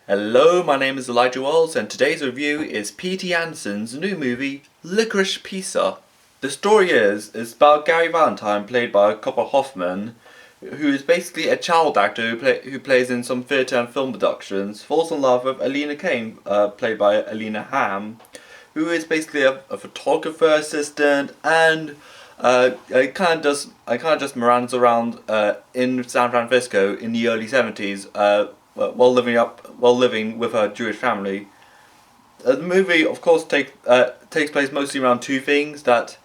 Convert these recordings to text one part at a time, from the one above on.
Hello, my name is Elijah Wells, and today's review is P.T Anderson's new movie, Licorice Pizza. The story is about Gary Valentine, played by Copper Hoffman, who is basically a child actor who plays in some theatre and film productions, falls in love with Alina Kane, played by Alina Hamm, who is basically a photographer assistant, and I kind of just meanders around in San Francisco in the early 70s, while living with her Jewish family. The movie, of course, takes place mostly around two things: that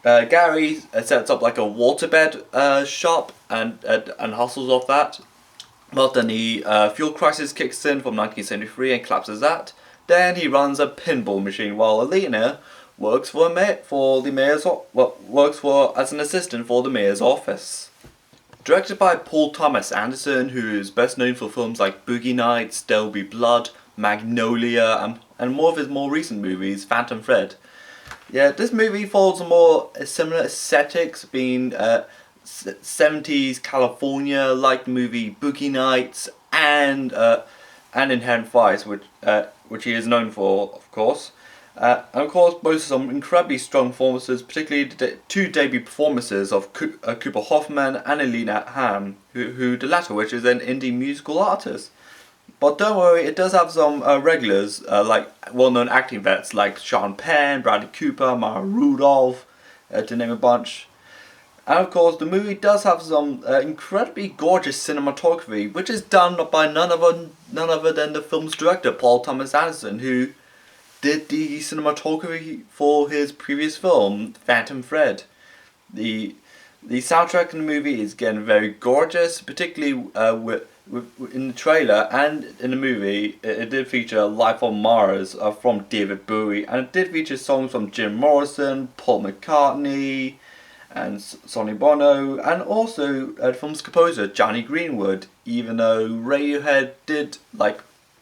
Gary sets up like a waterbed shop and hustles off that. But then the fuel crisis kicks in from 1973 and collapses that. Then he runs a pinball machine, while Alina works as an assistant for the mayor's office. Directed by Paul Thomas Anderson, who is best known for films like Boogie Nights, There'll Be Blood, Magnolia, and more of his more recent movies, Phantom Thread. Yeah, this movie follows a similar aesthetics, being 70s California, like the movie Boogie Nights and Inherent Vice, which he is known for, of course. And of course, boasts some incredibly strong performances, particularly the two debut performances of Cooper Hoffman and Alina Hamm, who the latter which is an indie musical artist. But don't worry, it does have some regulars, like well-known acting vets like Sean Penn, Bradley Cooper, Maya Rudolph, to name a bunch. And of course, the movie does have some incredibly gorgeous cinematography, which is done by none other than the film's director, Paul Thomas Anderson, who did the cinematography for his previous film, Phantom Thread. The soundtrack in the movie is again very gorgeous, particularly in the trailer and in the movie. It did feature Life on Mars from David Bowie, and it did feature songs from Jim Morrison, Paul McCartney, and Sonny Bono, and also the film's composer Johnny Greenwood, even though Radiohead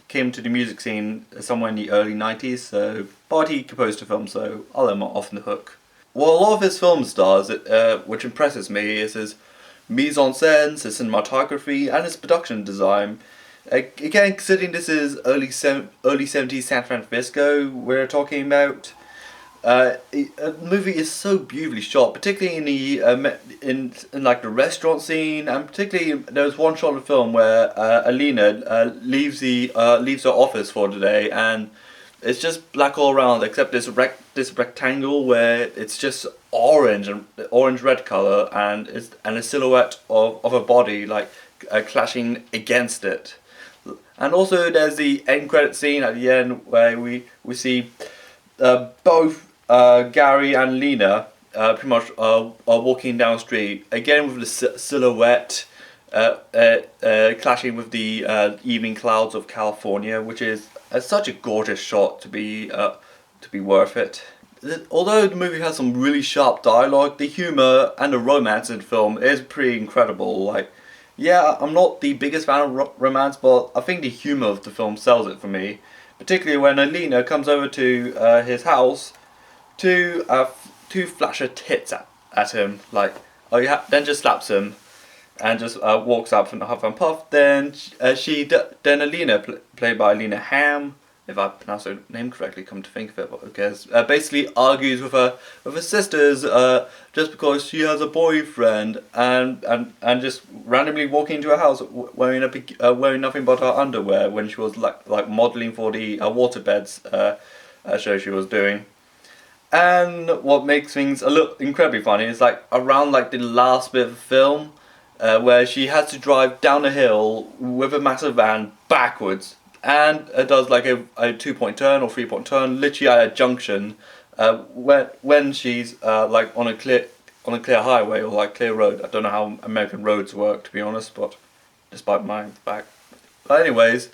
came to the music scene somewhere in the early 90s, but he composed the film, so I'll let him off the hook. What a lot of his films does, which impresses me, is his mise-en-scène, his cinematography, and his production design. Again, considering this is early 70s San Francisco we're talking about, the movie is so beautifully shot, particularly in the in like the restaurant scene, and particularly there was one shot of the film where Alina leaves her office for the day, and it's just black all around except this rectangle where it's just orange red color, and a silhouette of a body clashing against it. And also there's the end credit scene at the end where we see both Gary and Lena pretty much are walking down the street, again with the silhouette clashing with the evening clouds of California, which is such a gorgeous shot to be worth it. Although the movie has some really sharp dialogue, the humour and the romance in the film is pretty incredible. Yeah, I'm not the biggest fan of romance, but I think the humour of the film sells it for me. Particularly when Alina comes over to his house to flash her tits at him, then just slaps him and just walks up and huff and puff. Then Alina, played by Alina Hamm, if I pronounce her name correctly, come to think of it, but who cares? Basically argues with her sisters just because she has a boyfriend, and just randomly walking into her house wearing nothing but her underwear when she was like modelling for the waterbeds show she was doing. And what makes things a little incredibly funny is around the last bit of the film, where she has to drive down a hill with a massive van backwards, and it does a 2-point turn or 3-point turn literally at a junction, when she's on a clear highway or clear road. I don't know how American roads work, to be honest, but despite my fact. But anyways,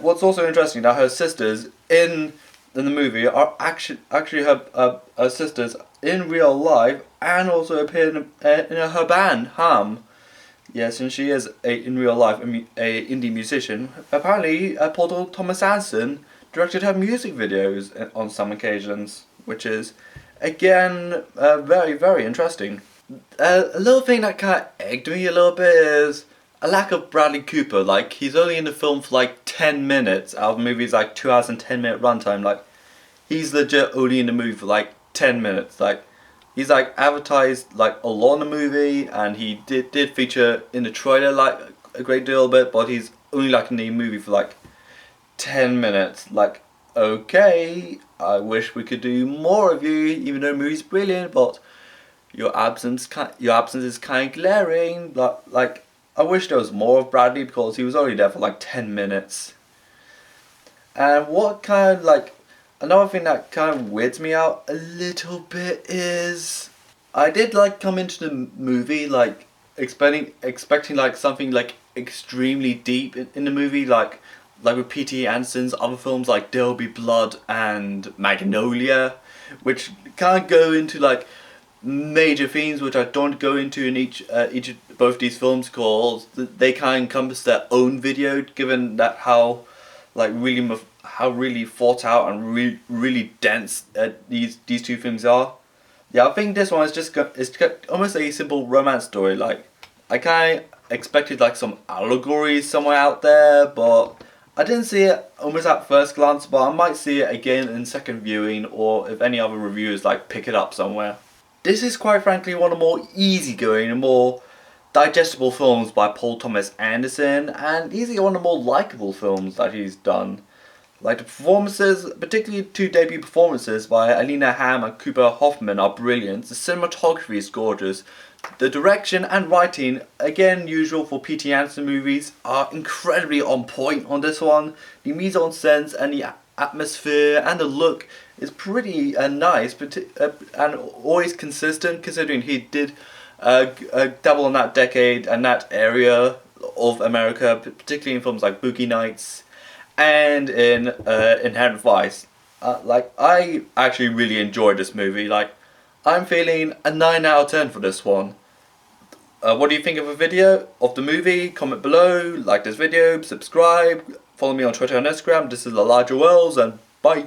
what's also interesting that her sisters in the movie are actually her sisters in real life, and also appear in her band Ham. Yes, and she is in real life a indie musician. Apparently, Paul Thomas Anderson directed her music videos on some occasions, which is again very, very interesting. A little thing that kind of egged me a little bit is a lack of Bradley Cooper. Like, he's only in the film for like 10 minutes out of the movie's like 2 hours and 10-minute runtime. Like, he's legit only in the movie for like 10 minutes. Like, he's like advertised like a lot in the movie, and he did feature in the trailer like a great deal of it, but he's only like in the movie for like 10 minutes. Like, okay, I wish we could do more of you, even though the movie's brilliant, but your absence is kind of glaring. Like, I wish there was more of Bradley because he was only there for like 10 minutes. And what kind of like, another thing that kind of weirds me out a little bit is I did like come into the movie like expecting like something like extremely deep in the movie, like with P.T Anderson's other films like There'll Be Blood and Magnolia, which kind of go into like major themes which I don't go into in each of both these films because they kind of encompass their own video, given that how like really thought out and really dense these two films are. Yeah, I think this one is it's almost a simple romance story. Like, I kind of expected like some allegories somewhere out there, but I didn't see it almost at first glance. But I might see it again in second viewing, or if any other reviewers like pick it up somewhere. This is quite frankly one of the more easygoing and more digestible films by Paul Thomas Anderson, and easily one of the more likable films that he's done. Like, the performances, particularly two debut performances by Alina Hamm and Cooper Hoffman, are brilliant. The cinematography is gorgeous. The direction and writing, again usual for P.T Anderson movies, are incredibly on point on this one. The mise-en-scène and the atmosphere and the look is pretty nice, but and always consistent, considering he did dabble in that decade and that area of America, particularly in films like Boogie Nights and in Inherent Vice. Like, I actually really enjoyed this movie. Like, I'm feeling a 9 out of 10 for this one. What do you think of the movie? Comment below, like this video, subscribe, follow me on Twitter and Instagram. This is Elijah Wells, and bye.